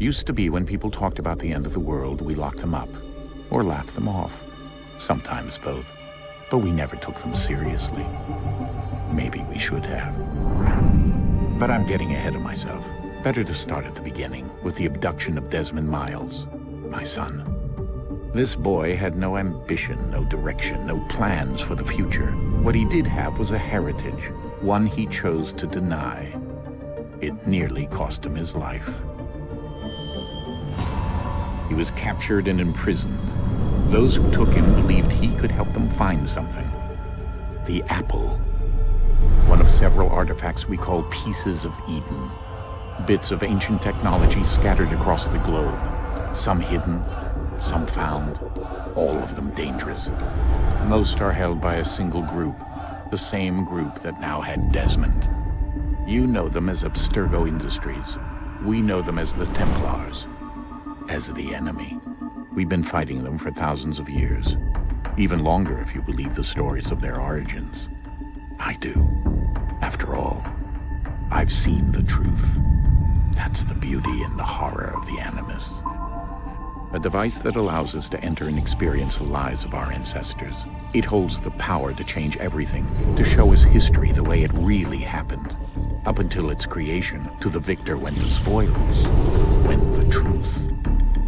Used to be when people talked about the end of the world, we locked them up, or laughed them off. Sometimes both. But we never took them seriously. Maybe we should have. But I'm getting ahead of myself. Better to start at the beginning, with the abduction of Desmond Miles, my son. This boy had no ambition, no direction, no plans for the future. What he did have was a heritage, one he chose to deny. It nearly cost him his life. He was captured and imprisoned. Those who took him believed he could help them find something. The apple. One of several artifacts we call Pieces of Eden. Bits of ancient technology scattered across the globe. Some hidden, some found, all of them dangerous. Most are held by a single group, the same group that now had Desmond. You know them as Abstergo Industries. We know them as the Templars, as the enemy. We've been fighting them for thousands of years, even longer if you believe the stories of their origins. I do. After all, I've seen the truth. That's the beauty and the horror of the Animus. A device that allows us to enter and experience the lives of our ancestors. It holds the power to change everything, to show us history the way it really happened. Up until its creation, to the victor went the spoils, went the truth.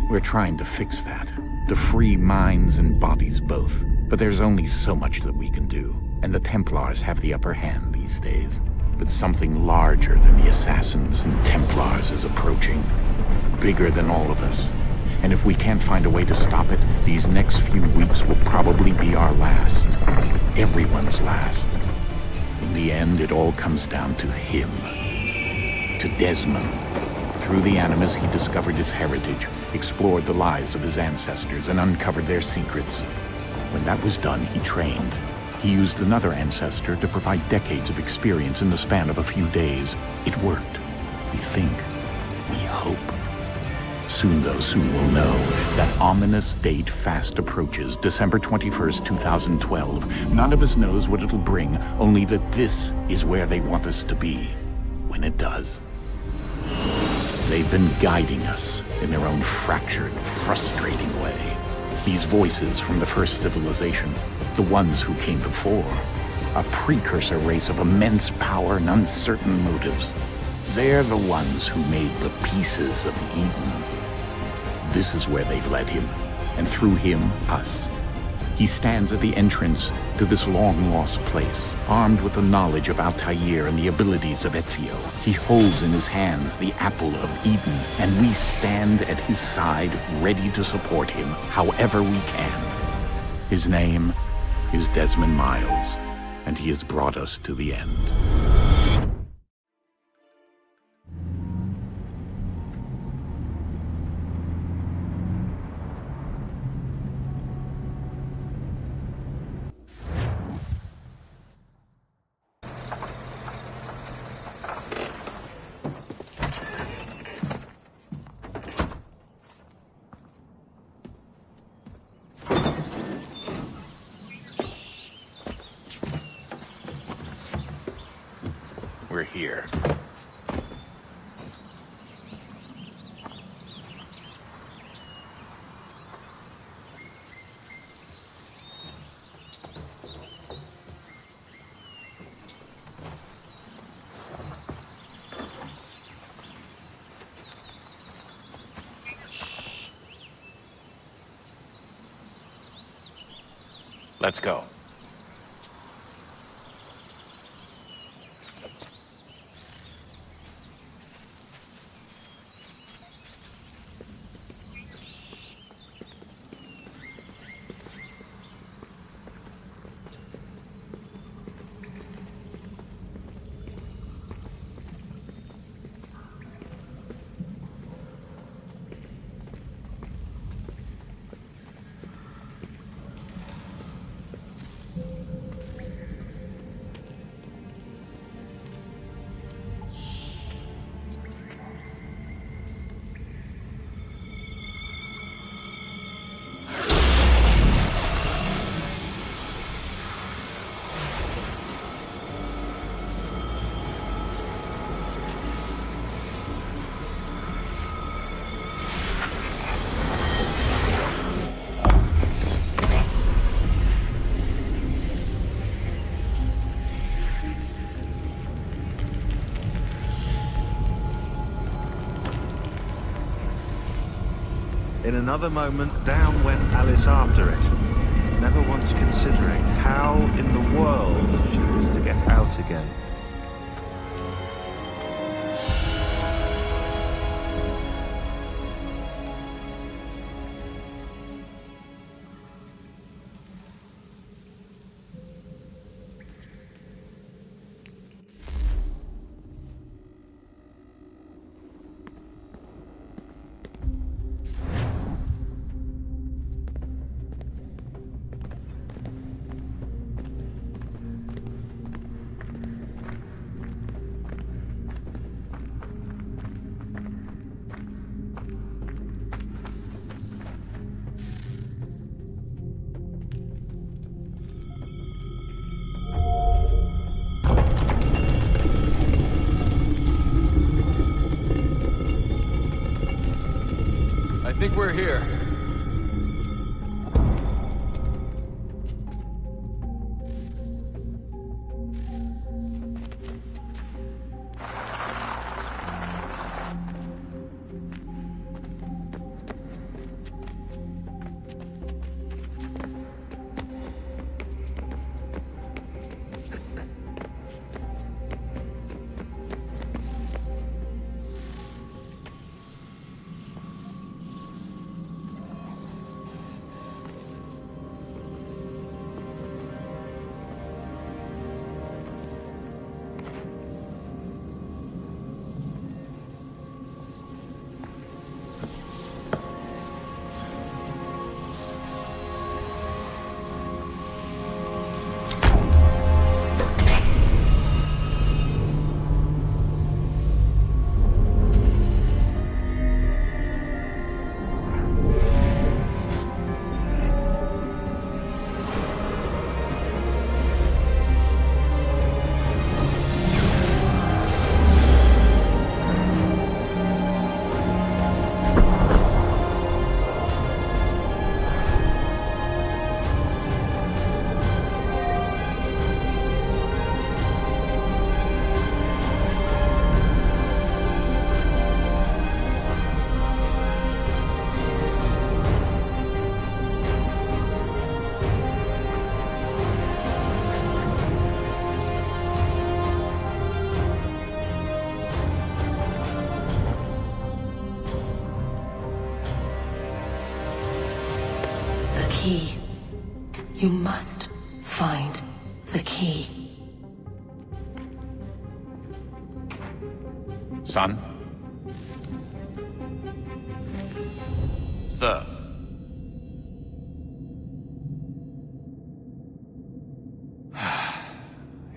We're trying to fix that, to free minds and bodies both. But there's only so much that we can do, and the Templars have the upper hand these days. But something larger than the Assassins and Templars is approaching, bigger than all of us. And if we can't find a way to stop it, these next few weeks will probably be our last. Everyone's last. In the end, it all comes down to him. To Desmond. Through the Animus, he discovered his heritage, explored the lives of his ancestors, and uncovered their secrets. When that was done, he trained. He used another ancestor to provide decades of experience in the span of a few days. It worked. We think. We hope. Soon, though, soon we'll know. That ominous date fast approaches, December 21st, 2012. None of us knows what it'll bring, only that this is where they want us to be, when it does. They've been guiding us in their own fractured, frustrating way. These voices from the first civilization, the ones who came before, a precursor race of immense power and uncertain motives. They're the ones who made the Pieces of Eden. This is where they've led him, and through him, us. He stands at the entrance to this long-lost place, armed with the knowledge of Altair and the abilities of Ezio. He holds in his hands the Apple of Eden, and we stand at his side, ready to support him however we can. His name is Desmond Miles, and he has brought us to the end. We're here. Let's go. In another moment, down went Alice after it, never once considering how in the world she was to get out again. I think we're here. Key. You must find the key. Son? Sir.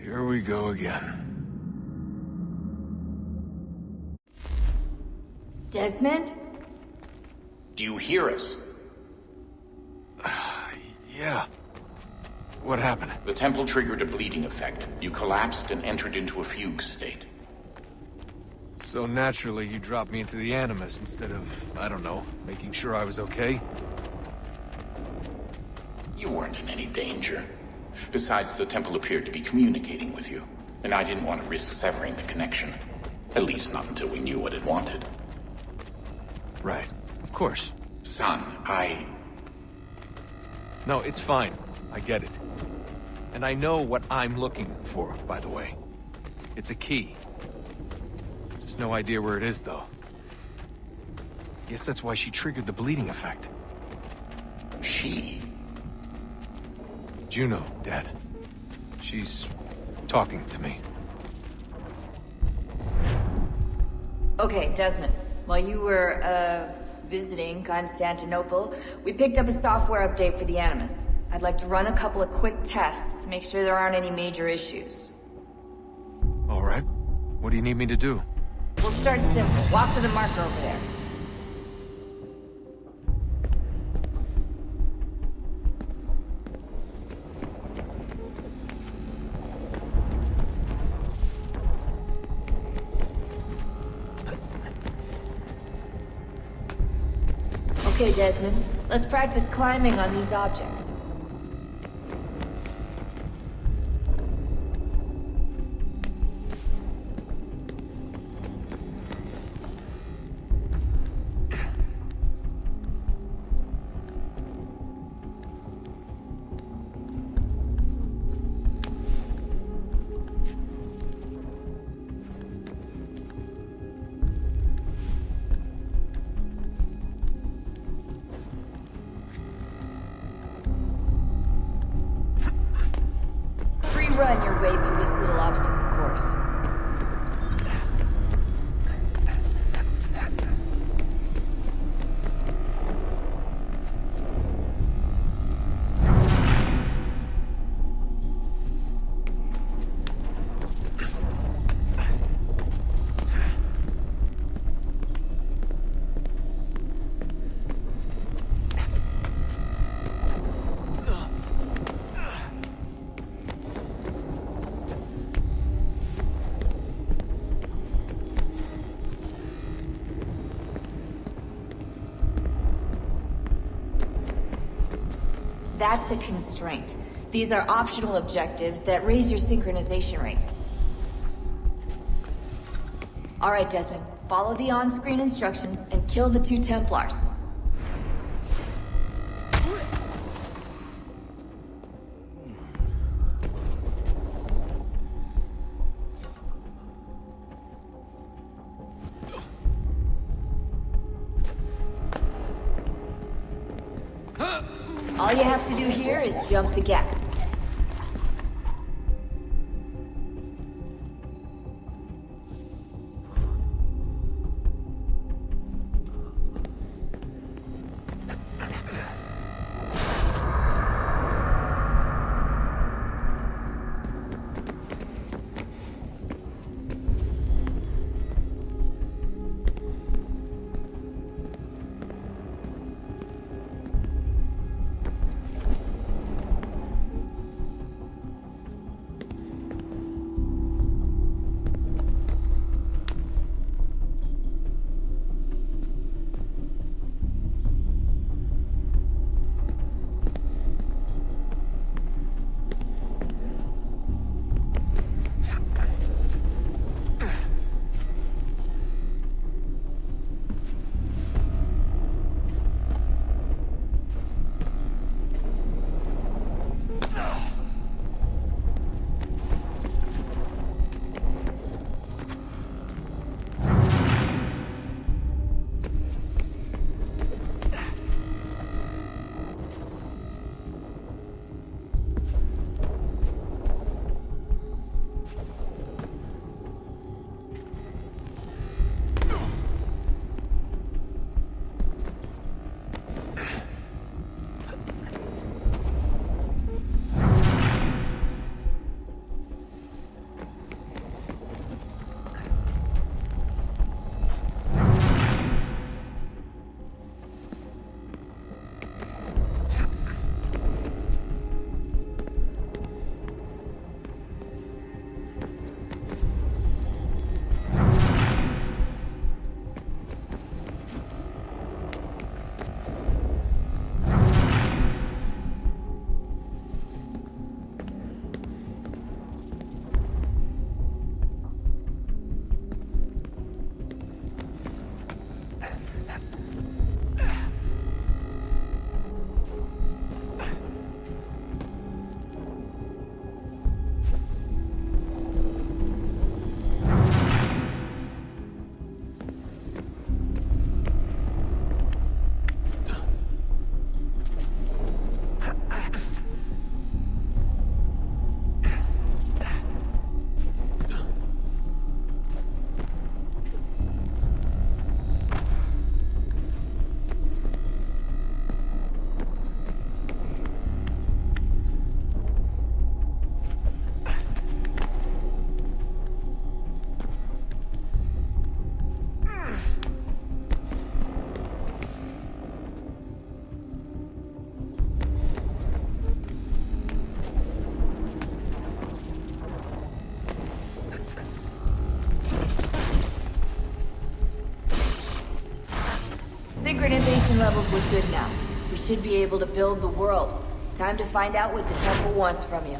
Here we go again. Desmond? Do you hear us? Yeah. What happened? The temple triggered a bleeding effect. You collapsed and entered into a fugue state. So naturally, you dropped me into the Animus instead of, I don't know, making sure I was okay? You weren't in any danger. Besides, the temple appeared to be communicating with you, and I didn't want to risk severing the connection. At least not until we knew what it wanted. Right. Of course. Son, No, it's fine. I get it. And I know what I'm looking for, by the way. It's a key. Just no idea where it is, though. Guess that's why she triggered the bleeding effect. She? Juno, Dad. She's talking to me. Okay, Desmond. While you were, visiting Constantinople, we picked up a software update for the Animus. I'd like to run a couple of quick tests, make sure there aren't any major issues. All right. What do you need me to do? We'll start simple. Walk to the marker over there. Okay, Desmond. Let's practice climbing on these objects. That's a constraint. These are optional objectives that raise your synchronization rate. Alright, Desmond. Follow the on-screen instructions and kill the 2 Templars. All you have to do here is jump the gap. Synchronization levels look good now. We should be able to build the world. Time to find out what the temple wants from you.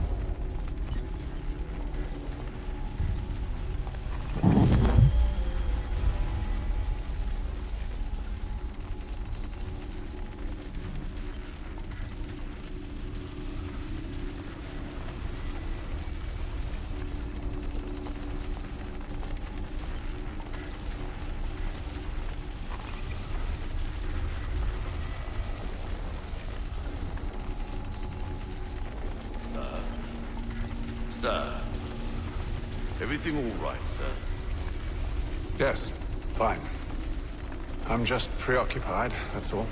Sir. Everything all right, sir? Yes, fine. I'm just preoccupied, that's all.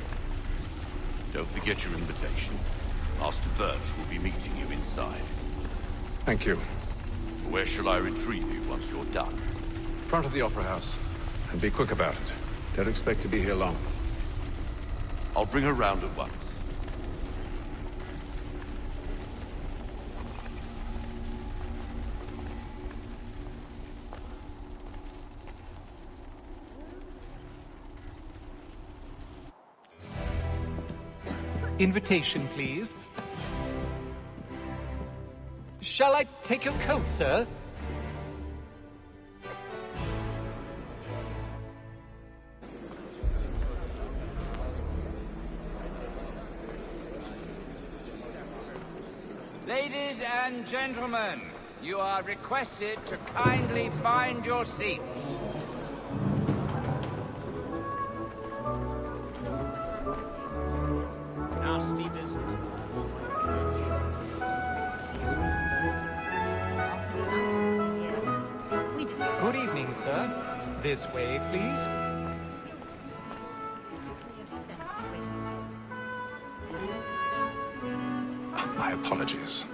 Don't forget your invitation. Master Birch will be meeting you inside. Thank you. Where shall I retrieve you once you're done? Front of the Opera House. And be quick about it. Don't expect to be here long. I'll bring her round at once. Invitation, please. Shall I take your coat, sir? Ladies and gentlemen, you are requested to kindly find your seats. Nasty business. Good evening, sir. This way, please. My apologies.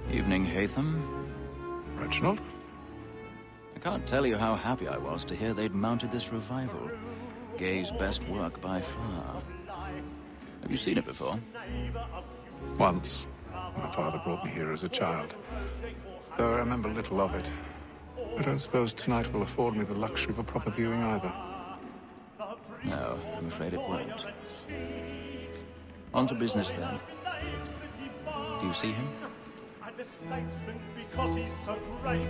Evening, Hatham. Reginald? I can't tell you how happy I was to hear they'd mounted this revival. Gay's best work by far. Have you seen it before? Once. My father brought me here as a child. Though I remember little of it. I don't suppose tonight will afford me the luxury of a proper viewing either. No, I'm afraid it won't. On to business then. Do you see him? The statesman, because he's so great,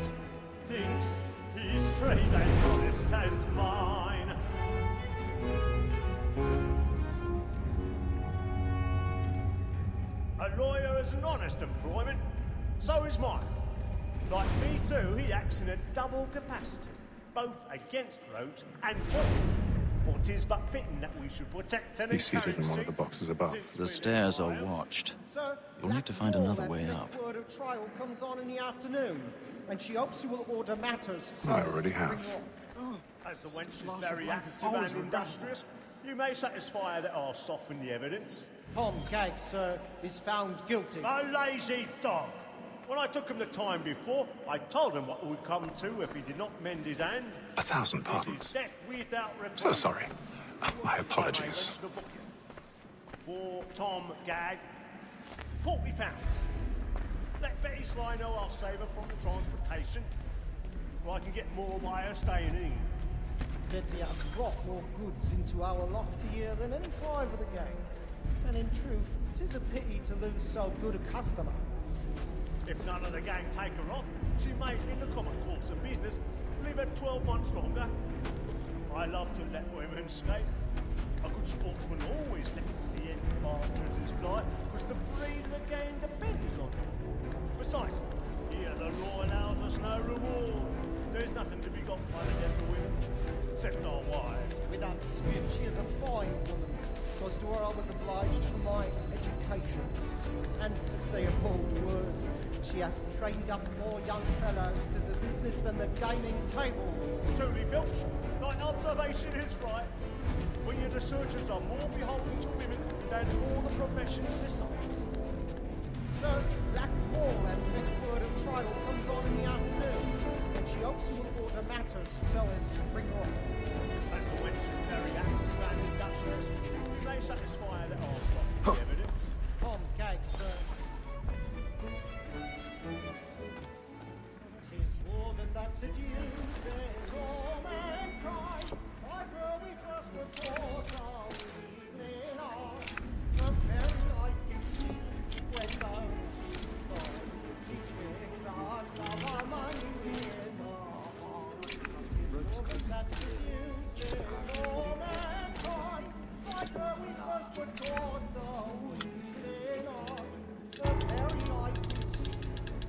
thinks his trade as honest as mine. A lawyer is an honest employment, so is mine. Like me too, he acts in a double capacity, both against roads and for. For 'tis but fitting that we should protect and He's seated in one of the boxes above. The stairs are watched. You'll need to find another way up. Word of trial comes on in the afternoon, and she hopes you will order matters. I already have. As the wench is very active and industrious, you may satisfy her that I'll soften the evidence. Tom Gag, sir, is found guilty. A lazy dog! When I took him the time before, I told him what would come to if he did not mend his hand. 1,000 This is pardons. death without reprieve. So sorry. My apologies. For Tom Gag, £40. Let Betty Sly know I'll save her from the transportation, or I can get more by her staying in. Betty has brought more goods into our lofty year than any five of the gang. And in truth, 'tis a pity to lose so good a customer. If none of the gang take her off, she may, in the common course of business, leave her 12 months longer. I love to let women escape. A good sportsman always lets the end partners fly, because the breed of the game depends on it. Besides, here the law allows us no reward. There's nothing to be got by the death of women, except our wives. Without dispute, she is a fine woman, because to her I was obliged for my education. And to say a bold word, she hath trained up more young fellows to the business than the gaming table. Truly, Filch, thine observation is right. We and the surgeons are more beholden to women than all the professions besides. Sir, Black Wall has sent word of trial comes on in the afternoon, and she hopes you will order matters so as to bring her off. As the wench is very active and industrious, you may satisfy her that I've got the evidence. Tom Gag, sir. Tis more than that seduces all mankind. Why were we first were taught our evening on? The very night gives peace when those she twigs us of our money in our heart. Tis more than that seduces all mankind. Why were we first were taught the evening on? The very night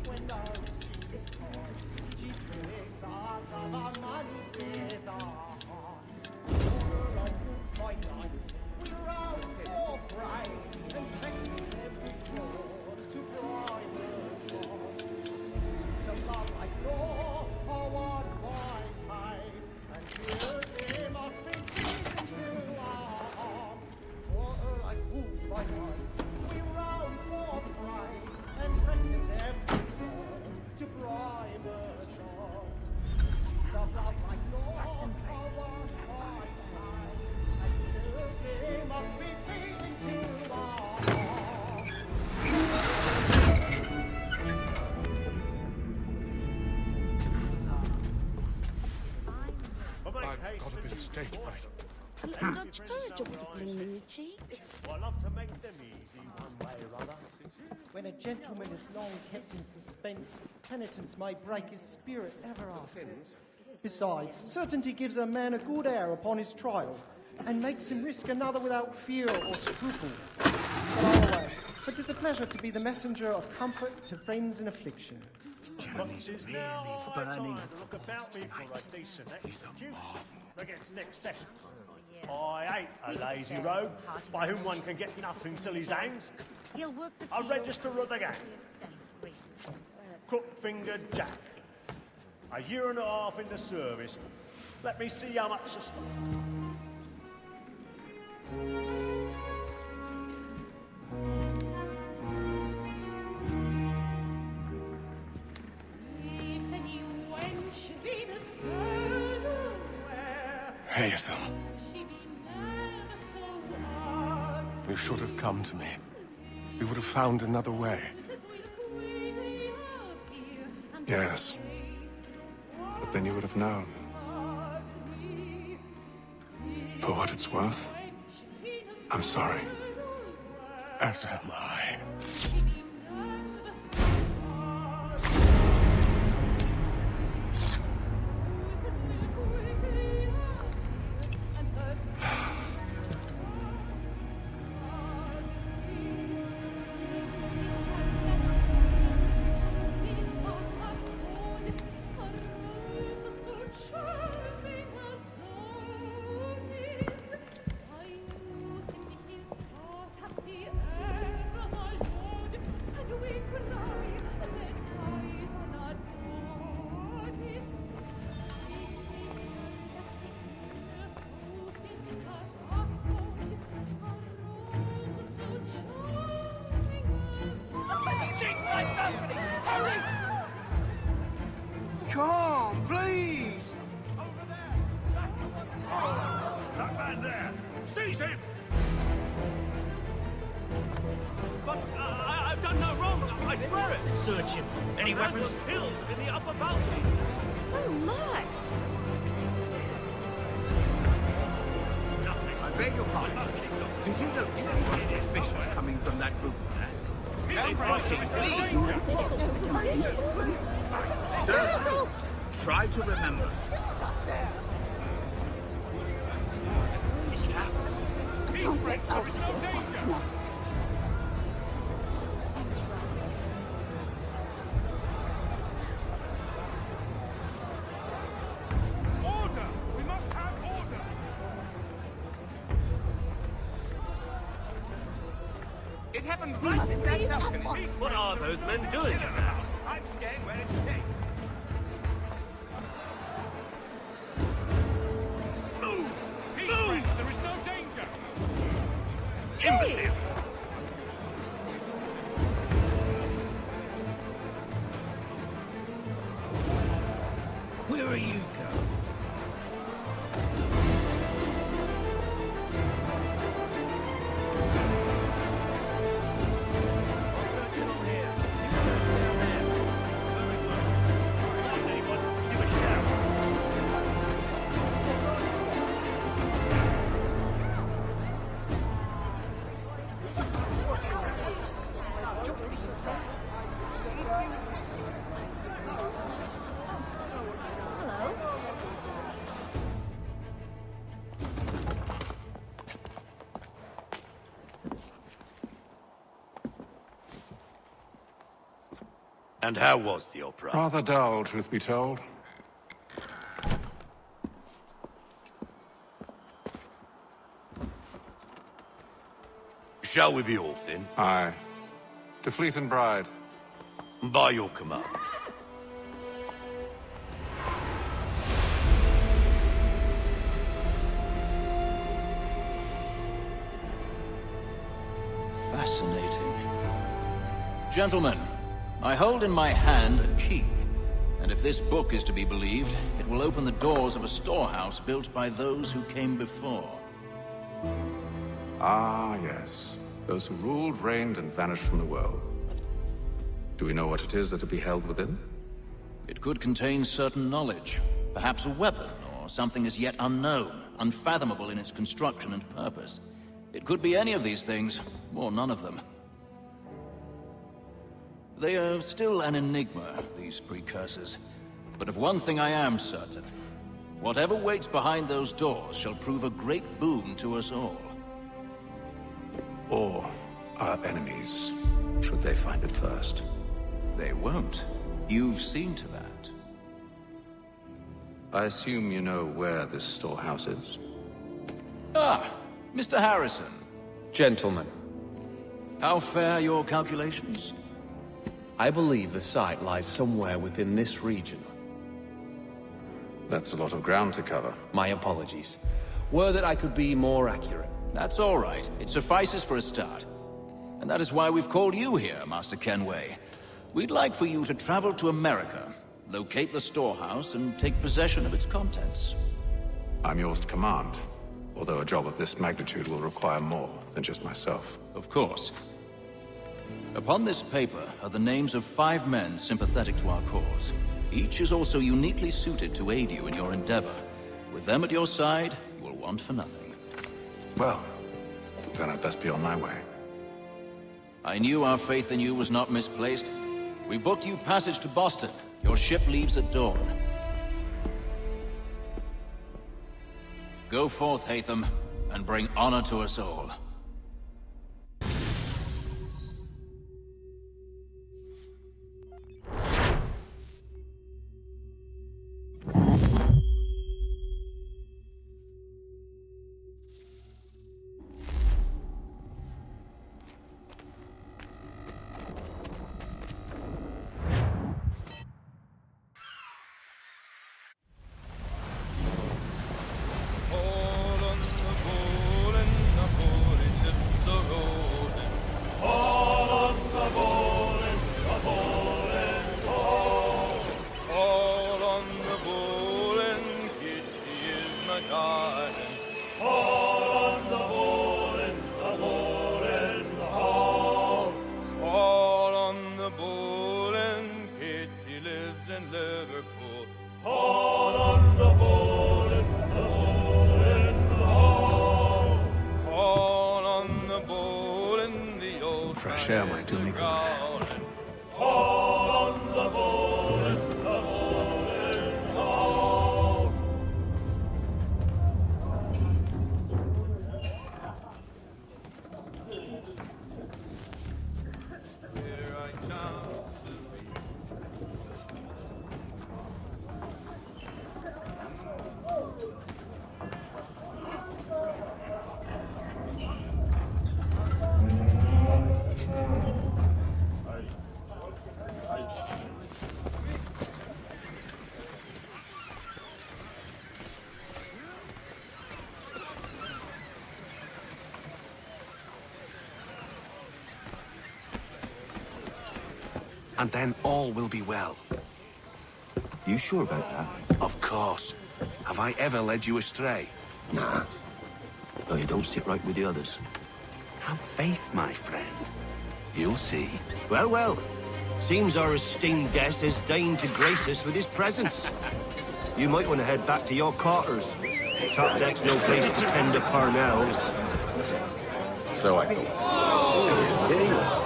when those cheeks caught, she twigs us of our money with our hearts. Over I lose my life, we round for pride, and practice every chord to private law. So love like law, or what my pay, and here they must be pleasing to our hearts. For her I lose my life, we round for pride, and practice every chord to private law. So love like law, or what my pay, and here they must be pleasing to our hearts. got a bit of stage fright. A little Dutch courage ought to bloom in your cheek. I love to make them easy one way or other. When a gentleman is long kept in suspense, penitence may break his spirit ever afterwards. Besides, certainty gives a man a good air upon his trial, and makes him risk another without fear or scruple. Far away. But it's a pleasure to be the messenger of comfort to friends in affliction. But it is now high time to look about me for a decent execution against next session. I hate a lazy rogue by whom one can get nothing till his hands. He'll work the A register of the gang. Crook-fingered Jack. A year and a half in the service. Let me see how much the stock. Hazel. You should have come to me. We would have found another way. Yes. But then you would have known. For what it's worth, I'm sorry. As am I. Come, please! That man there! Seize him! But I've done no wrong, I swear it! Search him. Any weapons? Was killed in the upper balcony! Oh my! I beg your pardon. Did you notice anything suspicious coming from that booth there? No rushing, please! Certainly. Try to remember. Order! We must have order! It happened right in that balcony. What are those men doing around? I'm staying where it's safe. Move! Peace, Move! friends. There is no danger! Imbecile! Where are you going? And how was the opera? Rather dull, truth be told. Shall we be off then? Aye. To Fleet and Bride. By your command. Fascinating. Gentlemen, I hold in my hand a key. And if this book is to be believed, it will open the doors of a storehouse built by those who came before. Ah, yes. Those who ruled, reigned, and vanished from the world. Do we know what it is that to be held within? It could contain certain knowledge. Perhaps a weapon, or or something as yet unknown, unfathomable in its construction and purpose. It could be any of these things, or none of them. They are still an enigma, these precursors. But of one thing I am certain. Whatever waits behind those doors shall prove a great boon to us all. Or our enemies, should they find it first. They won't. You've seen to that. I assume you know where this storehouse is? Ah, Mr. Harrison. Gentlemen, How fare your calculations? I believe the site lies somewhere within this region. That's a lot of ground to cover. My apologies. Were that I could be more accurate. That's all right. It suffices for a start. And that is why we've called you here, Master Kenway. We'd like for you to travel to America, locate the storehouse, and take possession of its contents. I'm yours to command, although a job of this magnitude will require more than just myself. Of course. Upon this paper are the names of 5 men sympathetic to our cause. Each is also uniquely suited to aid you in your endeavor. With them at your side, you will want for nothing. Well, then I'd best be on my way. I knew our faith in you was not misplaced. We've booked you passage to Boston. Your ship leaves at dawn. Go forth, Hatham, and bring honor to us all. Some fresh air might do me good. And then all will be well. You sure about that? Of course. Have I ever led you astray? Nah. No, you don't sit right with the others. Have faith, my friend. You'll see. Well, well. Seems our esteemed guest has deigned to grace us with his presence. You might want to head back to your quarters. Top deck's no place to tend to Parnells. So I thought.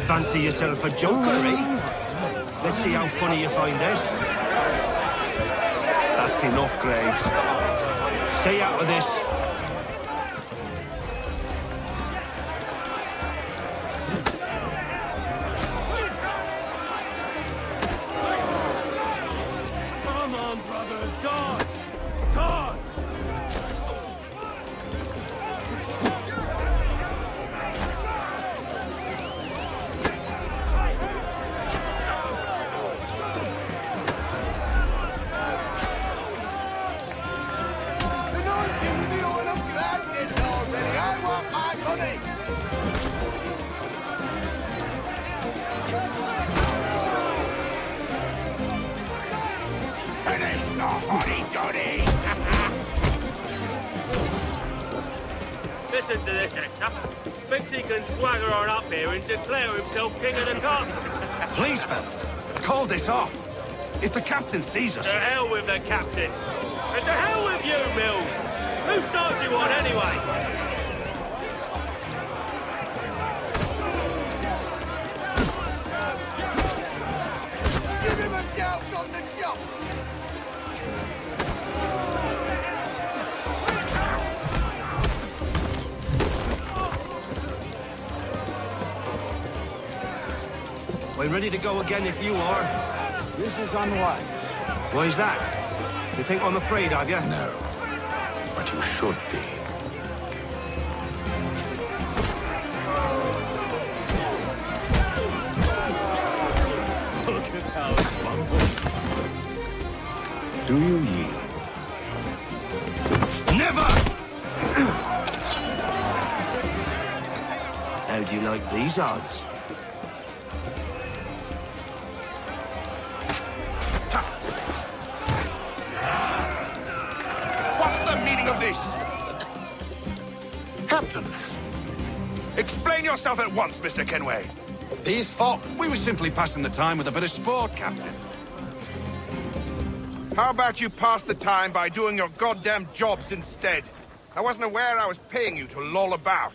Fancy yourself a joker, eh? Let's see how funny you find this. That's enough, Graves. Stay out of this. Come on, brother, dodge! Dodge! Listen to this, Hector. Thinks he can swagger on up here and declare himself king of the castle. Please, fellas, call this off. If the captain sees us... To hell with the captain. And to hell with you, Mills. Whose side do you on, anyway? Give him a douse on the jump! We're ready to go again if you are. This is unwise. Why's that? You think I'm afraid of you? No. But you should be. Look at how bumbled. Do you yield? Never! How do you like these odds? What's the meaning of this? Captain! Explain yourself at once, Mr. Kenway. These folk, we were simply passing the time with a bit of sport, Captain. How about you pass the time by doing your goddamn jobs instead? I wasn't aware I was paying you to loll about.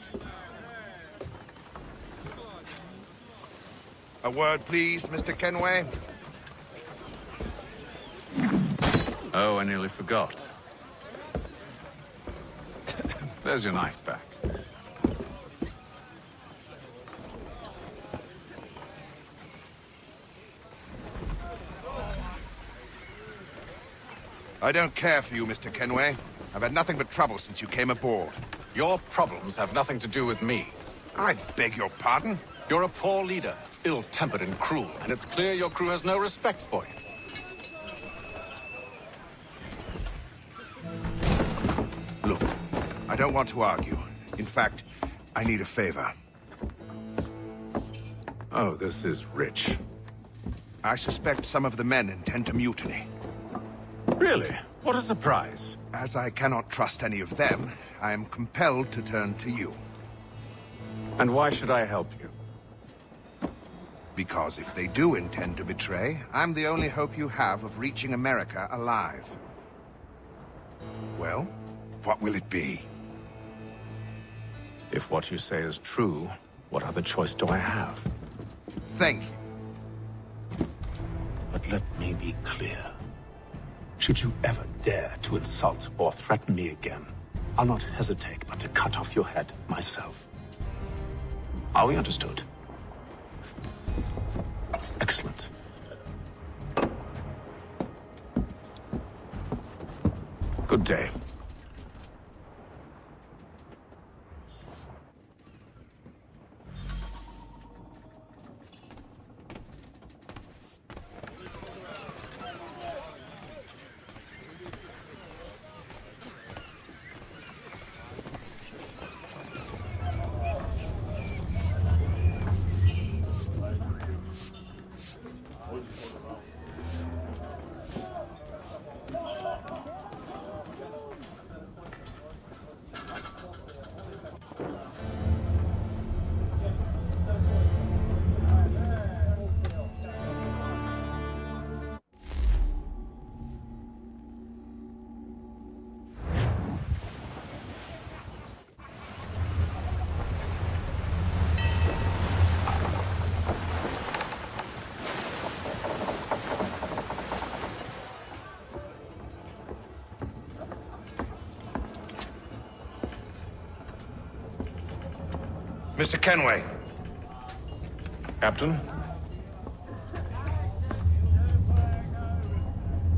A word, please, Mr. Kenway. Oh, I nearly forgot. There's your knife back. I don't care for you, Mr. Kenway. I've had nothing but trouble since you came aboard. Your problems have nothing to do with me. I beg your pardon? You're a poor leader, ill-tempered and cruel, and it's clear your crew has no respect for you. Look, I don't want to argue. In fact, I need a favor. Oh, this is rich. I suspect some of the men intend to mutiny. Really? What a surprise. As I cannot trust any of them, I am compelled to turn to you. And why should I help you? Because if they do intend to betray, I'm the only hope you have of reaching America alive. Well, what will it be? If what you say is true, what other choice do I have? Thank you. But let me be clear. Should you ever dare to insult or threaten me again, I'll not hesitate but to cut off your head myself. Are we understood? Excellent. Good day. Mr. Kenway. Captain?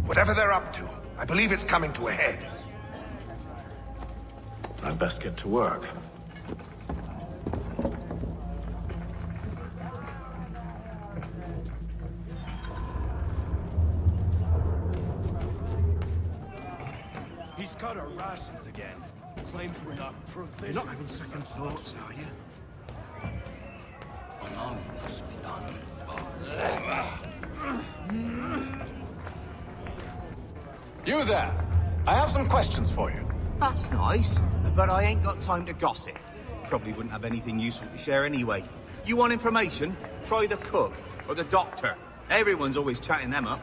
Whatever they're up to, I believe it's coming to a head. I'd best get to work. He's cut our rations again. Claims we're not provisioned. You're not having second thoughts, are you? You there. I have some questions for you. That's nice, but I ain't got time to gossip. Probably wouldn't have anything useful to share anyway. You want information? Try the cook or the doctor. Everyone's always chatting them up.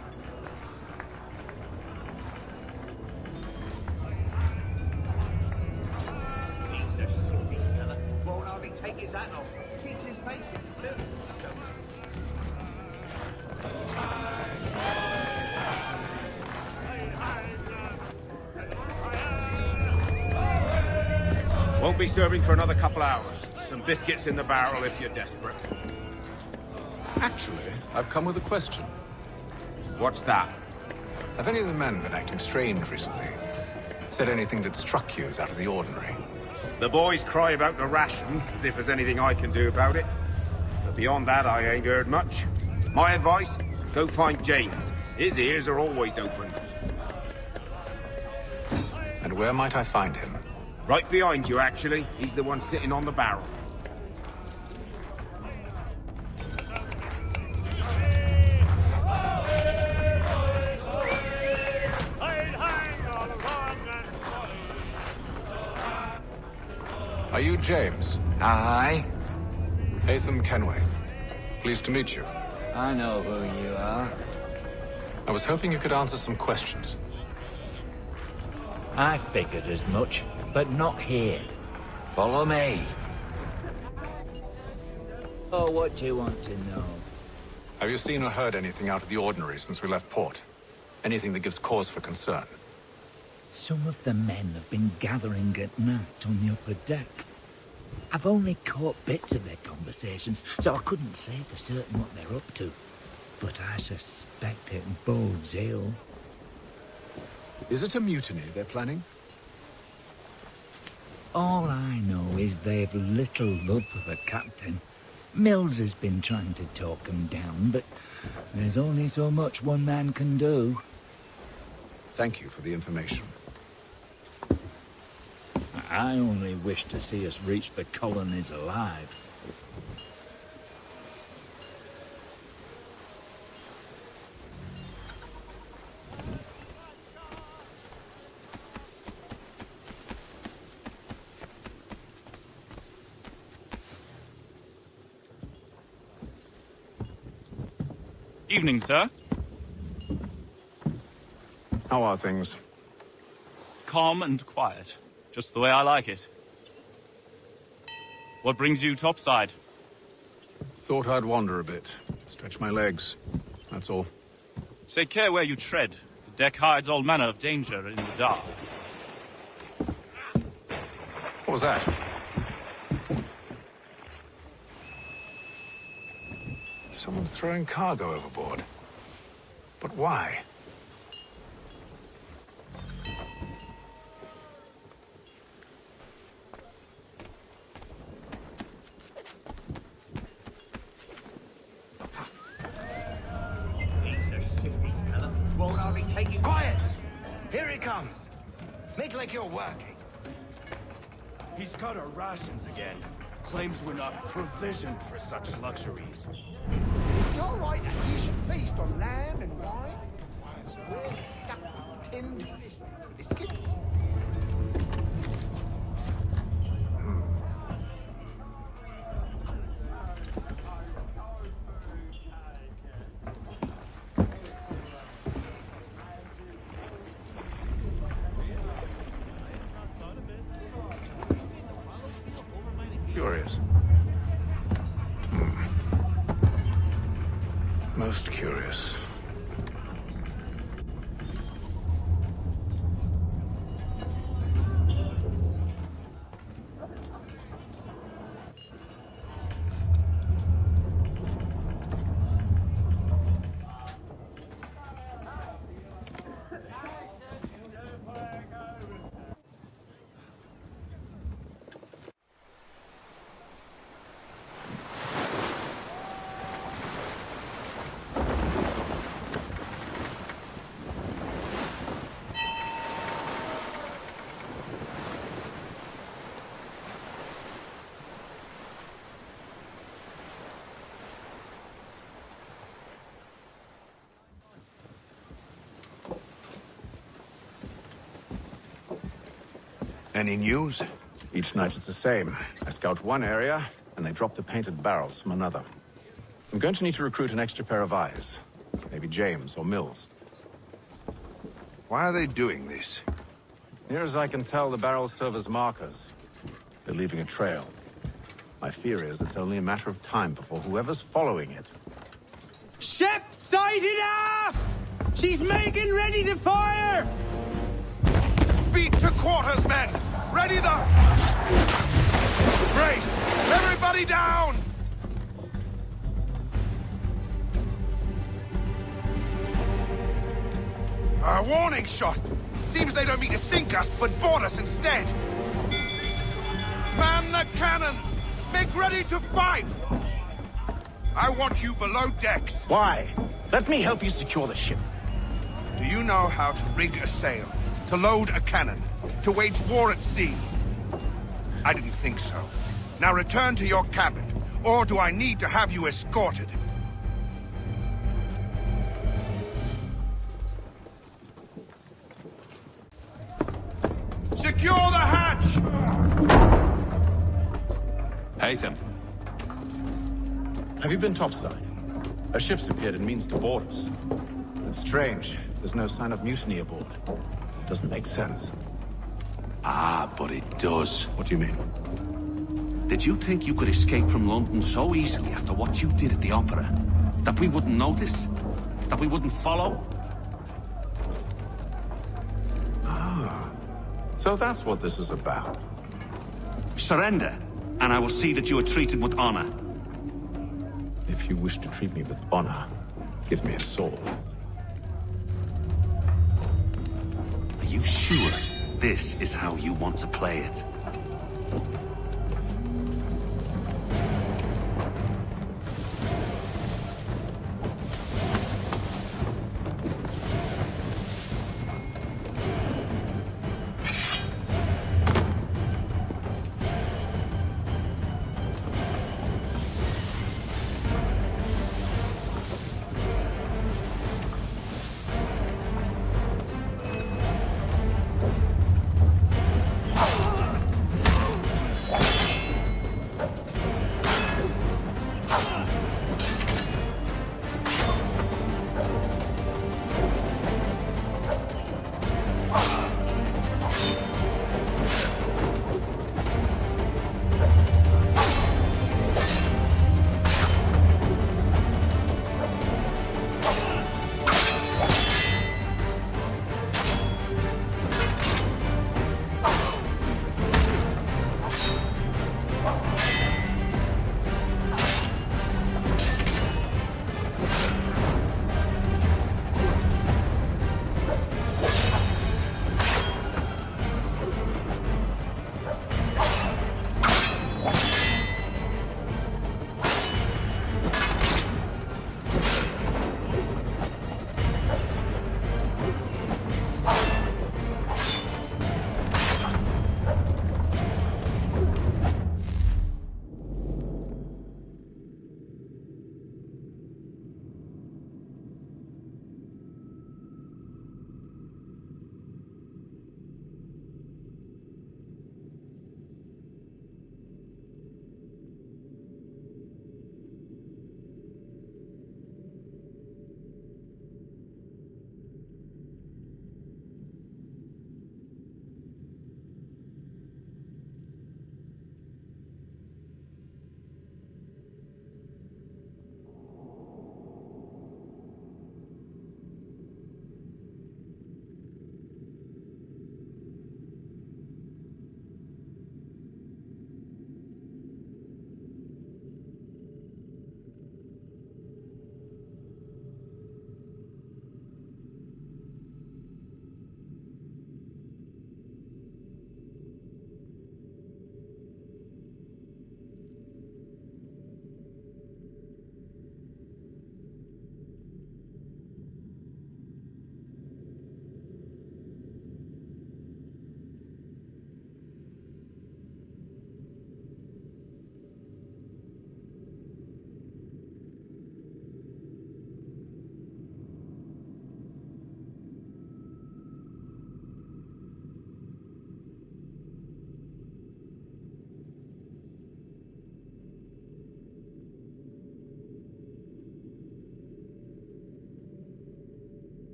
Won't be serving for another couple hours. Some biscuits in the barrel if you're desperate. Actually, I've come with a question. What's that? Have any of the men been acting strange recently? Said anything that struck you as out of the ordinary? The boys cry about the rations, as if there's anything I can do about it. But beyond that, I ain't heard much. My advice? Go find James. His ears are always open. And where might I find him? Right behind you, actually. He's the one sitting on the barrel. Are you James? Aye. Haytham Kenway. Pleased to meet you. I know who you are. I was hoping you could answer some questions. I figured as much, but not here. Follow me. Oh, what do you want to know? Have you seen or heard anything out of the ordinary since we left port? Anything that gives cause for concern? Some of the men have been gathering at night on the upper deck. I've only caught bits of their conversations, so I couldn't say for certain what they're up to. But I suspect it bodes ill. Is it a mutiny they're planning? All I know is they've little love for the captain. Mills has been trying to talk him down, but there's only so much one man can do. Thank you for the information. I only wish to see us reach the colonies alive. Evening, sir. How are things? Calm and quiet. Just the way I like it. What brings you topside? Thought I'd wander a bit. Stretch my legs. That's all. Take care where you tread. The deck hides all manner of danger in the dark. What was that? Someone's throwing cargo overboard. But why? Won't hardly take you. Quiet! Here he comes. Make like you're working. He's cut our rations again. Claims we're not provisioned for such luxuries. You're right that you should feast on lamb and wine. So we're stuck with tinned fish and biscuits. Curious. Most curious. Any news? Each night it's the same. I scout one area, and they drop the painted barrels from another. I'm going to need to recruit an extra pair of eyes. Maybe James or Mills. Why are they doing this? Near as I can tell, the barrels serve as markers. They're leaving a trail. My fear is it's only a matter of time before whoever's following it. Ship sighted aft! She's making ready to fire! Beat to quarters, men! Ready the... Brace! Everybody down! A warning shot! Seems they don't mean to sink us, but board us instead! Man the cannons! Make ready to fight! I want you below decks. Why? Let me help you secure the ship. Do you know how to rig a sail? To load a cannon? To wage war at sea? I didn't think so. Now return to your cabin, or do I need to have you escorted? Secure the hatch! Haytham. Have you been topside? A ship's appeared and means to board us. It's strange. There's no sign of mutiny aboard. Doesn't make sense. Ah, but it does. What do you mean? Did you think you could escape from London so easily after what you did at the Opera? That we wouldn't notice? That we wouldn't follow? Ah. So that's what this is about. Surrender, and I will see that you are treated with honor. If you wish to treat me with honor, give me a sword. Are you sure this is how you want to play it?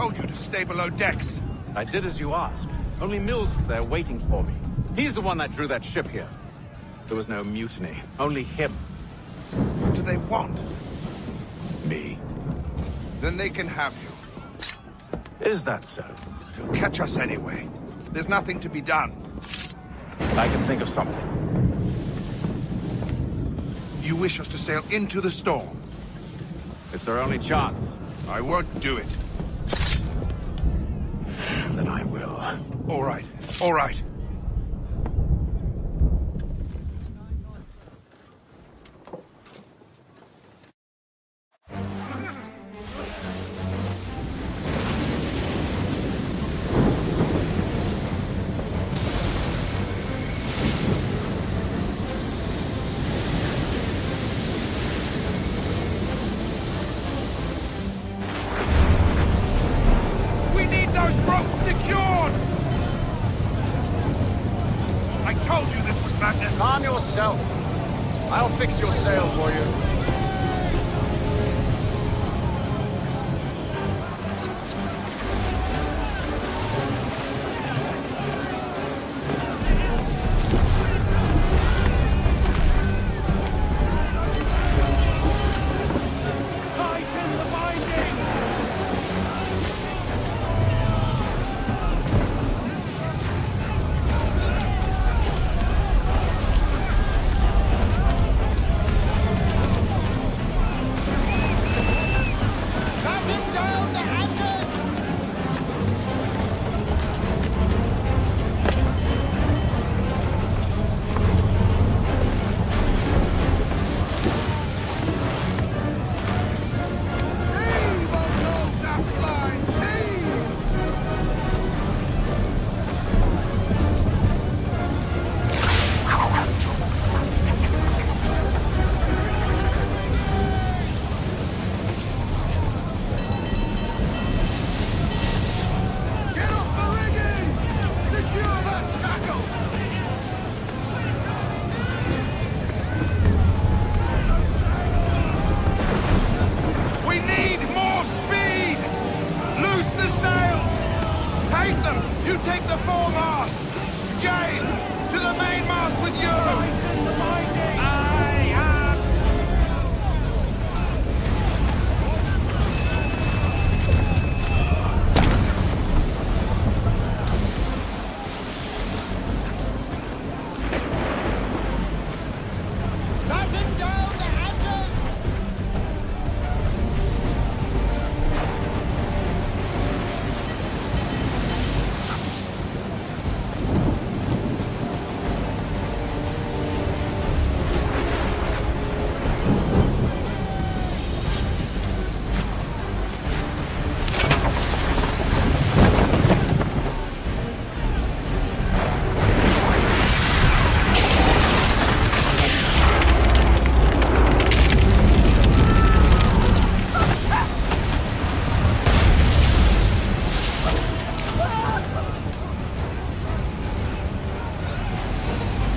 told you to stay below decks. I did as you asked. Only Mills was there waiting for me. He's the one that drew that ship here. There was no mutiny, only him. What do they want? Me. Then they can have you. Is that so? They'll catch us anyway. There's nothing to be done. I can think of something. You wish us to sail into the storm? It's our only chance. I won't do it. Then I will. All right. All right. We need those ropes secured! I told you this was madness! Calm yourself. I'll fix your sail for you. Tighten the binding! Batten down the hatches! Heave on those aft line! Heave! Get off the rigging! Secure that tackle! We need more speed! Loose the sails! Paint them! You take the foremast! James, to the mainmast with you! Aye, aye! Batten down the hatches!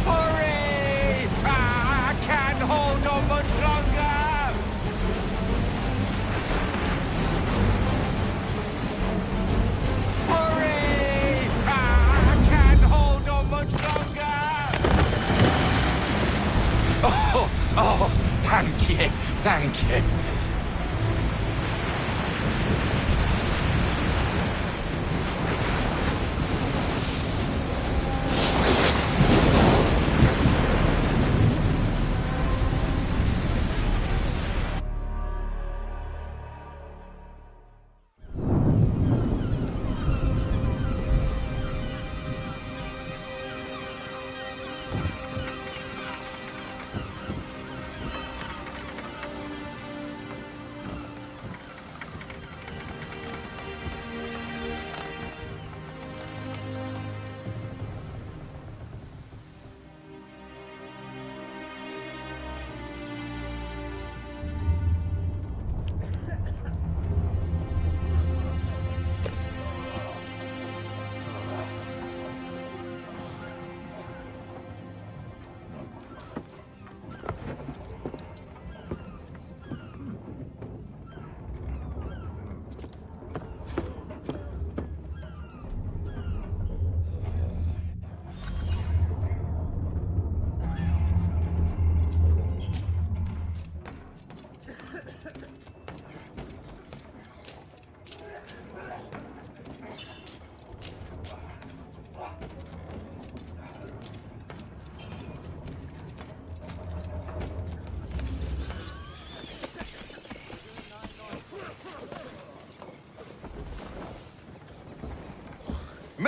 Hurry! I can't hold on much longer! Hurry! I can't hold on much longer! Oh, thank you, thank you.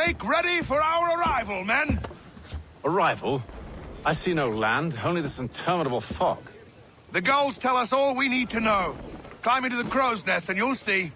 Make ready for our arrival, men! Arrival? I see no land, only this interminable fog. The gulls tell us all we need to know. Climb into the crow's nest and you'll see.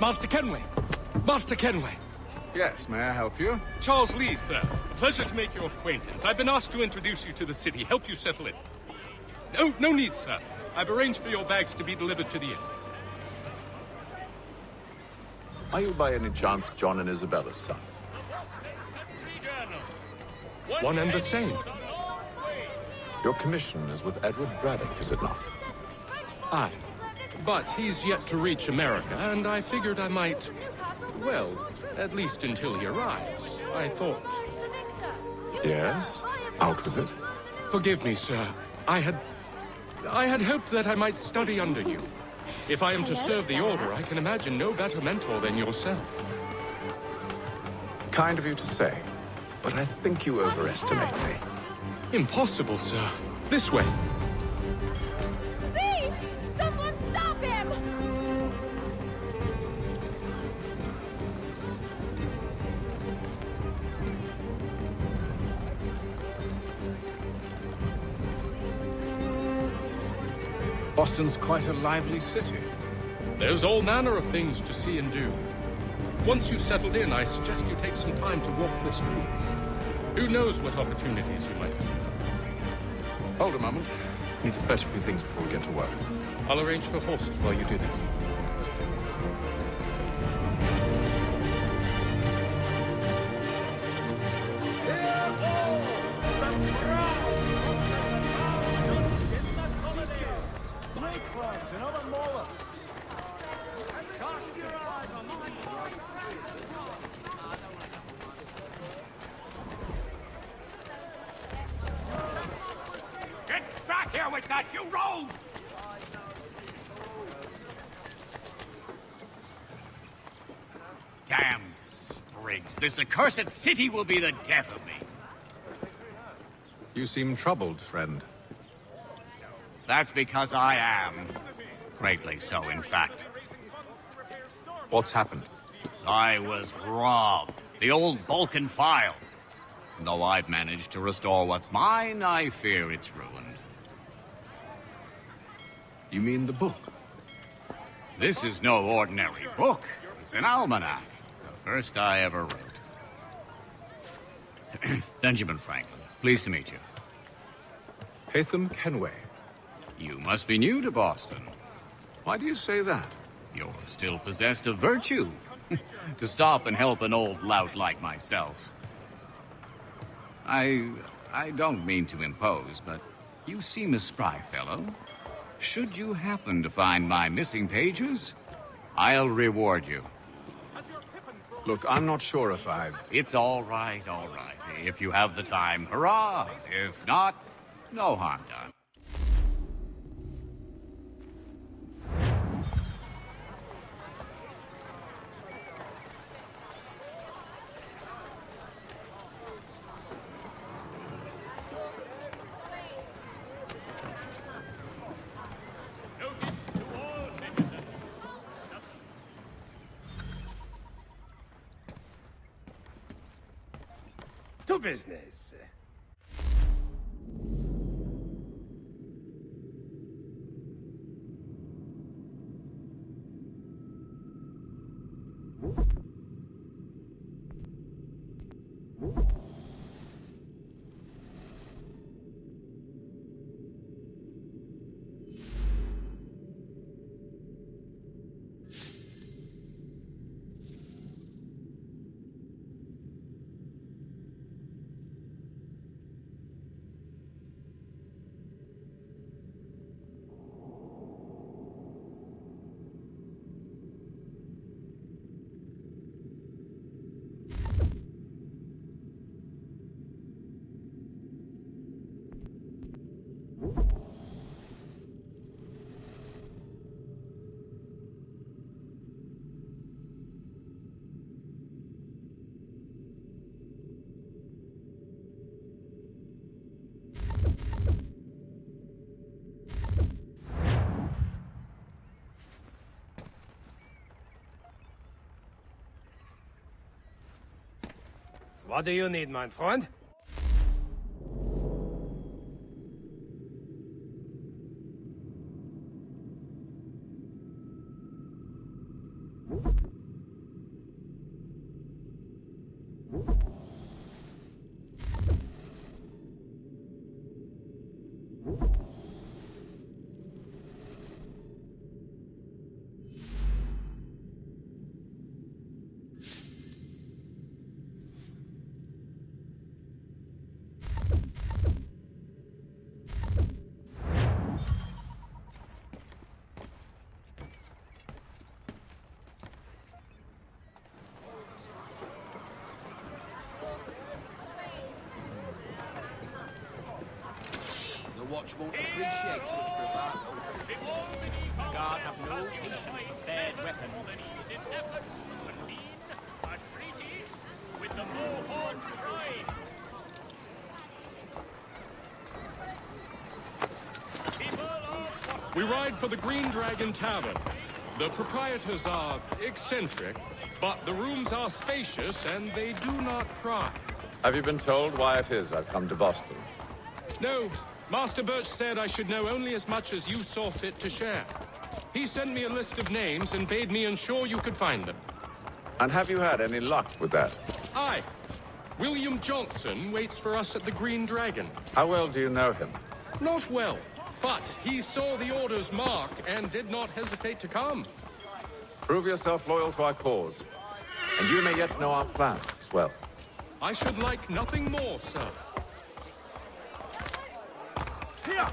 Master Kenway! Master Kenway! Yes, may I help you? Charles Lee, sir. Pleasure to make your acquaintance. I've been asked to introduce you to the city, help you settle in. No need, sir. I've arranged for your bags to be delivered to the inn. Are you by any chance John and Isabella's son? One and the same. Your commission is with Edward Braddock, is it not? Aye. But he's yet to reach America, and I figured I might... Well, at least until he arrives. I thought... Yes? Out with it. Forgive me, sir. I had hoped that I might study under you. If I am to serve the Order, I can imagine no better mentor than yourself. Kind of you to say, but I think you overestimate me. Impossible, sir. This way. Thief! Someone stop him! Boston's quite a lively city. There's all manner of things to see and do. Once you've settled in, I suggest you take some time to walk the streets. Who knows what opportunities you might see. Hold a moment. Need to fetch a few things before we get to work. I'll arrange for horses while you do that. with that, you rogue! Damned sprigs. This accursed city will be the death of me. You seem troubled, friend. That's because I am. Greatly so, in fact. What's happened? I was robbed. The old Balkan file. Though I've managed to restore what's mine, I fear it's ruined. You mean the book? This is no ordinary book. It's an almanac. The first I ever wrote. Benjamin Franklin. Pleased to meet you. Haytham Kenway. You must be new to Boston. Why do you say that? You're still possessed of virtue. To stop and help an old lout like myself. I don't mean to impose, but you seem a spry fellow. Should you happen to find my missing pages, I'll reward you. Look, I'm not sure if I... It's all right, all right. If you have the time, hurrah! If not, no harm done. To business. What do you need, my friend? The watch won't appreciate such bravado. The guard have no patience for bared weapons. A treaty with the Mohawk tribe. We ride for the Green Dragon Tavern. The proprietors are eccentric, but the rooms are spacious and they do not pry. Have you been told why it is I've come to Boston? No, Master Birch said I should know only as much as you saw fit to share. He sent me a list of names and bade me ensure you could find them. And have you had any luck with that? Aye. William Johnson waits for us at the Green Dragon. How well do you know him? Not well, but he saw the orders marked and did not hesitate to come. Prove yourself loyal to our cause. And you may yet know our plans as well. I should like nothing more, sir. Here!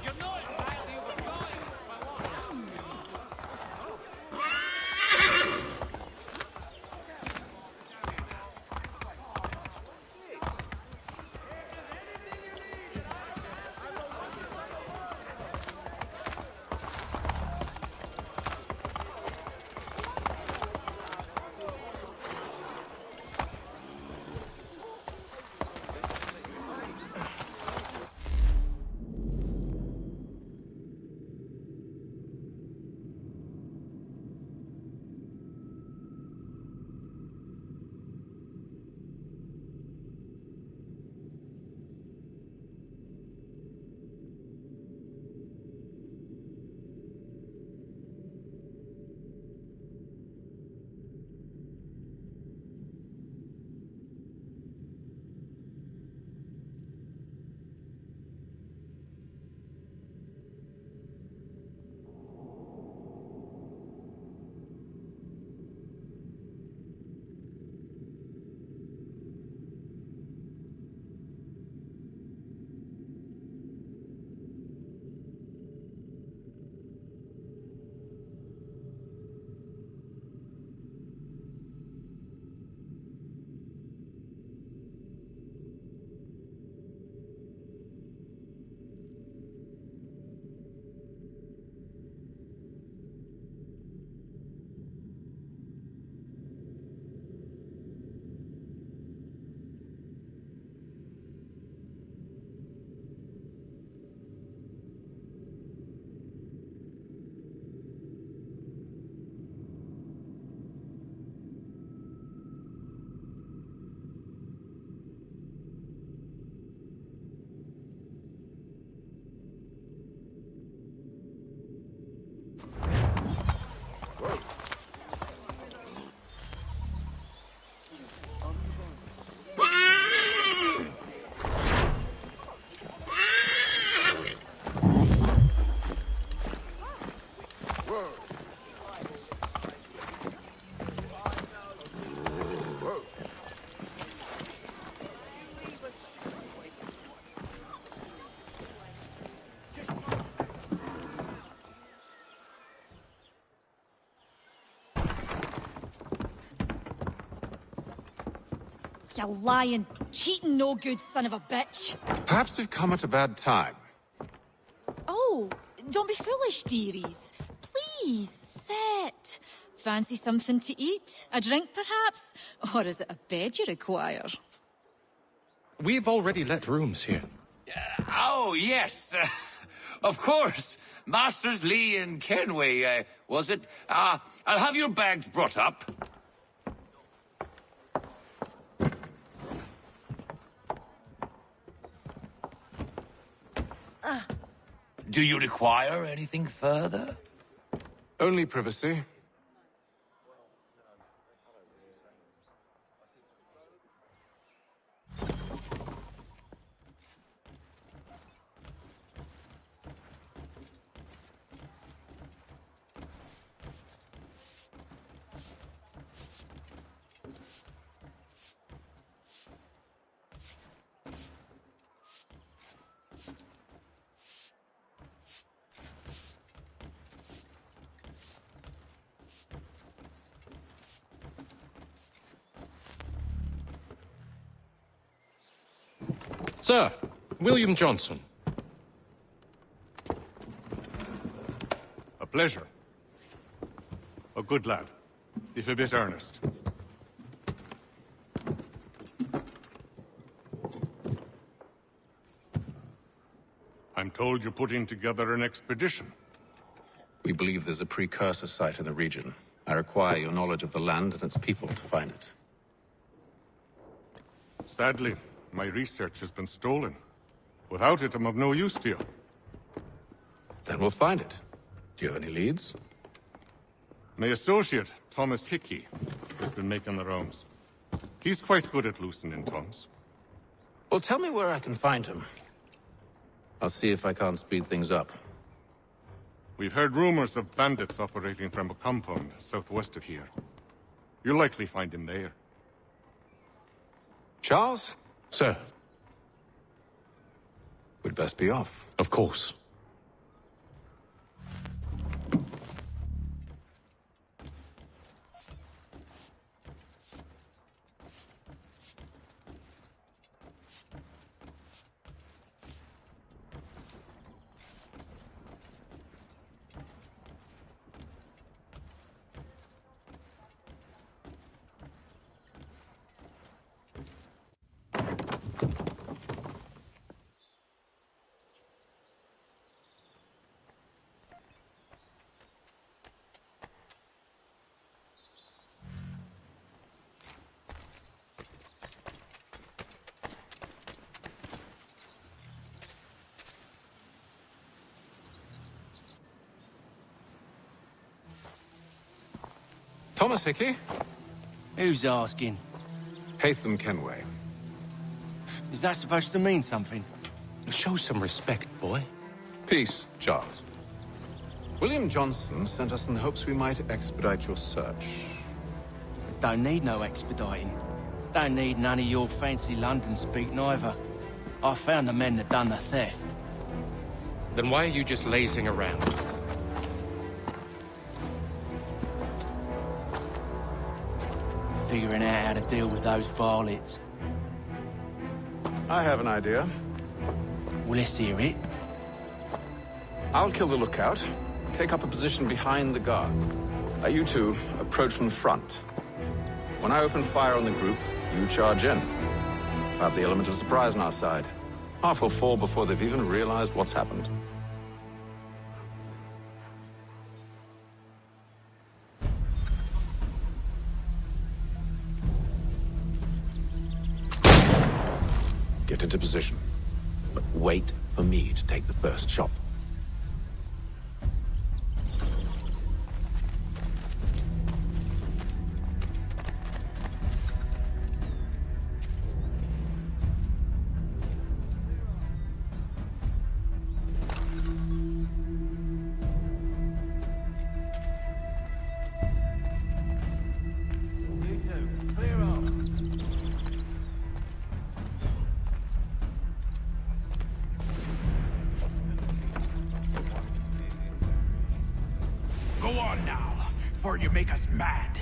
You lying, cheating, no good son of a bitch. Perhaps we've come at a bad time. Oh, don't be foolish, dearies. Please, sit. Fancy something to eat? A drink, perhaps? Or is it a bed you require? We've already let rooms here. Oh, yes. Of course. Masters Lee and Kenway, was it? I'll have your bags brought up. Do you require anything further? Only privacy. Sir, William Johnson. A pleasure. A good lad, if a bit earnest. I'm told you're putting together an expedition. We believe there's a precursor site in the region. I require your knowledge of the land and its people to find it. Sadly, my research has been stolen. Without it, I'm of no use to you. Then we'll find it. Do you have any leads? My associate, Thomas Hickey, has been making the rounds. He's quite good at loosening tongues. Well, tell me where I can find him. I'll see if I can't speed things up. We've heard rumors of bandits operating from a compound southwest of here. You'll likely find him there. Charles? Sir. We'd best be off. Of course. Thomas Hickey? Who's asking? Haytham Kenway. Is that supposed to mean something? Show some respect, boy. Peace, Charles. William Johnson sent us in the hopes we might expedite your search. Don't need no expediting. Don't need none of your fancy London speak neither. I found the men that done the theft. Then why are you just lazing around? Figuring out how to deal with those varlets. I have an idea. Well, let's hear it. I'll kill the lookout, take up a position behind the guards. You two approach from the front. When I open fire on the group, you charge in. We'll have the element of surprise on our side. Half will fall before they've even realized what's happened. Get into position, but wait for me to take the first shot. Go on now, before you make us mad.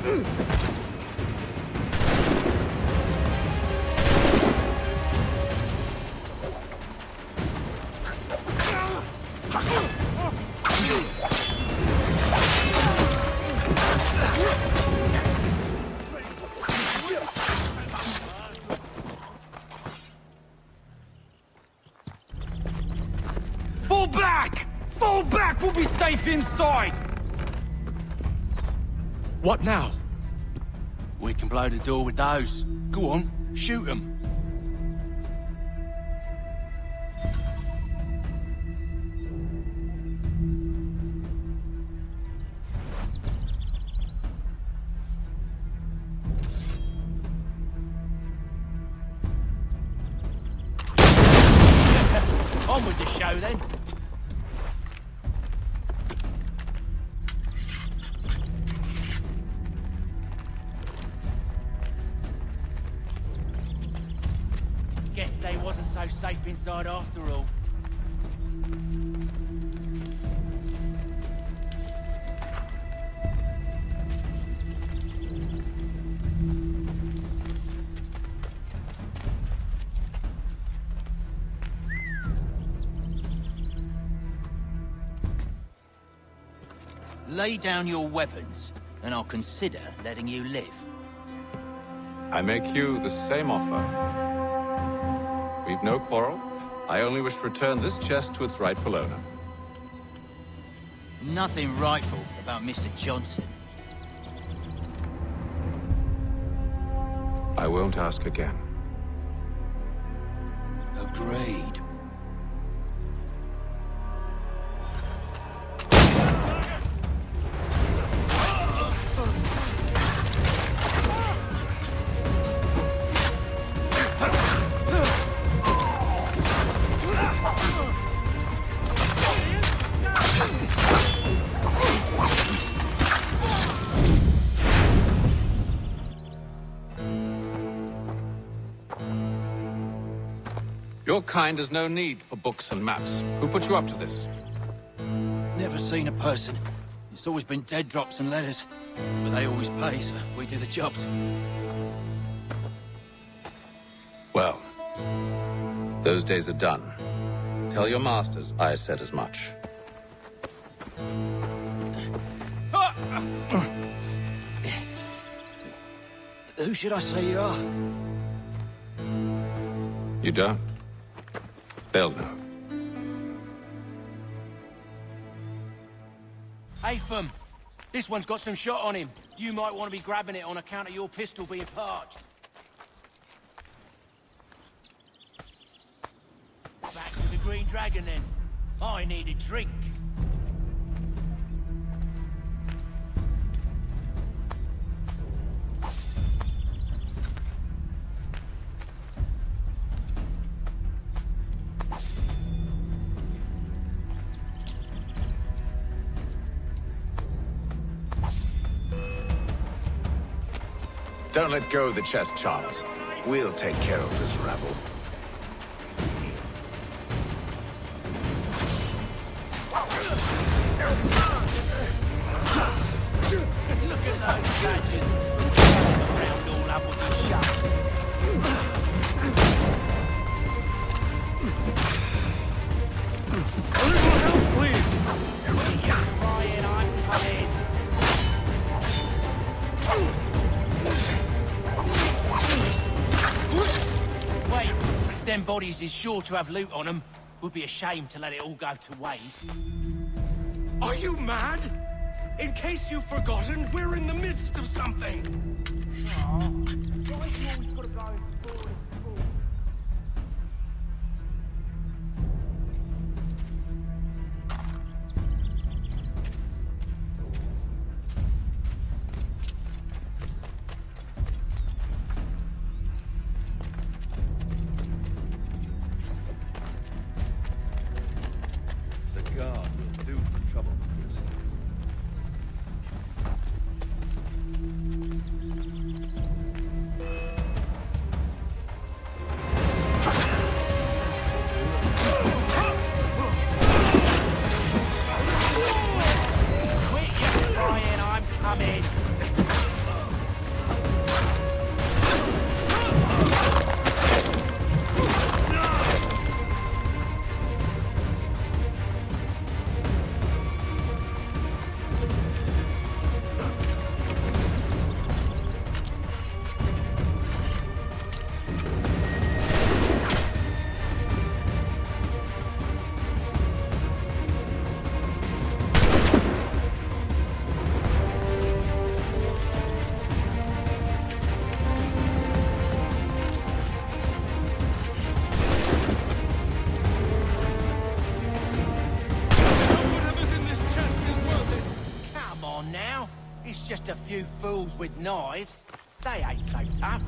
Fall back! Fall back! We'll be safe inside! What now? We can blow the door with those. Go on, shoot them. On with the show then. Guess they wasn't so safe inside after all. Lay down your weapons, and I'll consider letting you live. I make you the same offer. We've no quarrel. I only wish to return this chest to its rightful owner. Nothing rightful about Mr. Johnson. I won't ask again. Agreed. Your kind has no need for books and maps. Who put you up to this? Never seen a person. It's always been dead drops and letters. But they always pay, so we do the jobs. Well, those days are done. Tell your masters I said as much. Who should I say you are? You don't? They'll know. Haytham, this one's got some shot on him. You might want to be grabbing it on account of your pistol being parched. Back to the Green Dragon then. I need a drink. Don't let go of the chest, Charles. We'll take care of this rabble. Look at those badges. Round all up with a shot. A little help, please! Ryan, I'm coming. Wait, them bodies is sure to have loot on them. Would be a shame to let it all go to waste. Are you mad? In case you've forgotten, we're in the midst of something! The guard will do for troublemakers. just a few fools with knives. They ain't so tough.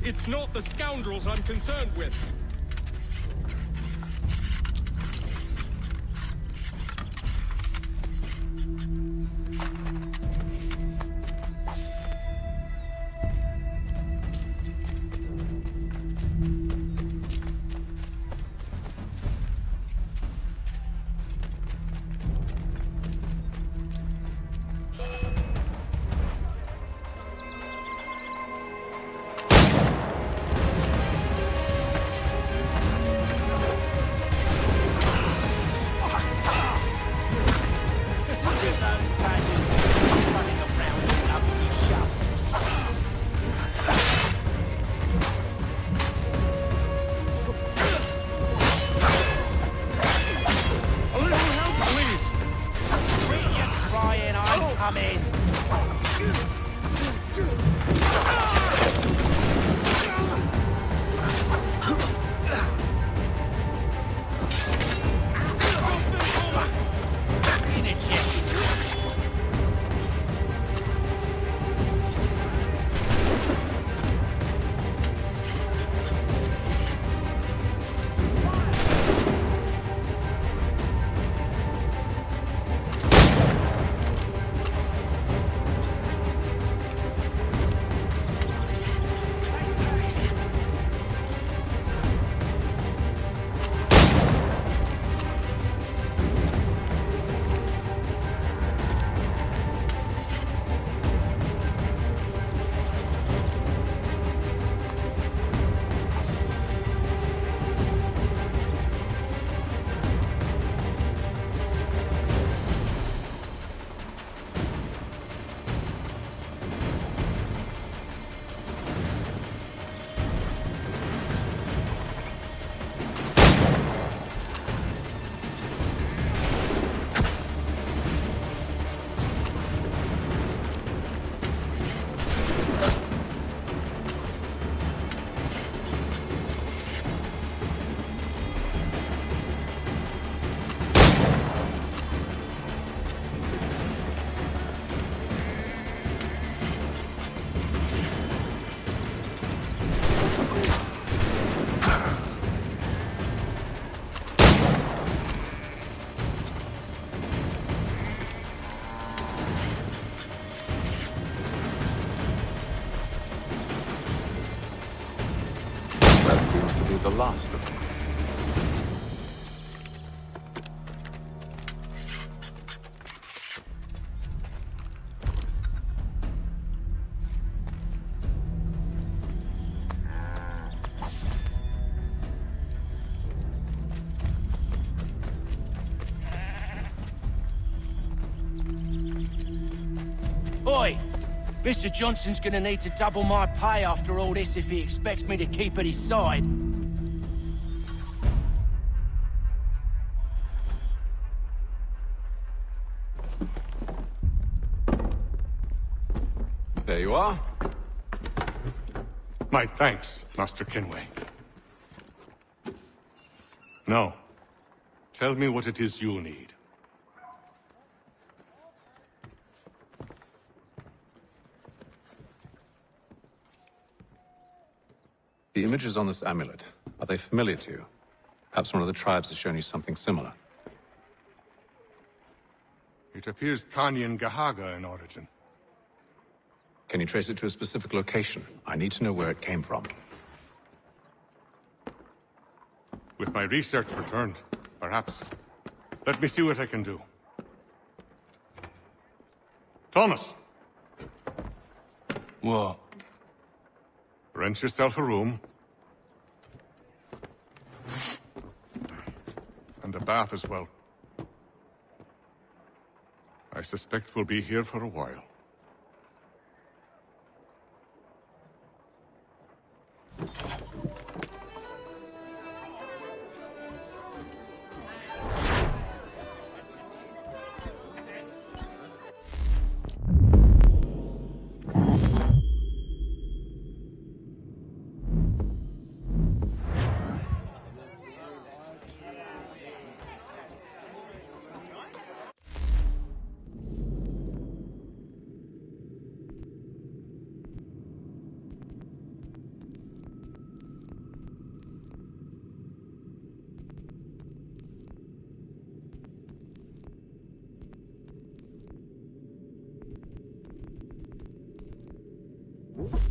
It's not the scoundrels I'm concerned with. The last of them. Oi! Mr. Johnson's gonna need to double my pay after all this if he expects me to keep at his side. There you are. My thanks, Master Kenway. Now, tell me what it is you need. The images on this amulet, are they familiar to you? Perhaps one of the tribes has shown you something similar. It appears Kanyan Gahaga in origin. Can you trace it to a specific location? I need to know where it came from. With my research returned, perhaps. Let me see what I can do. Thomas! What? Rent yourself a room. And a bath as well. I suspect we'll be here for a while. Thank you.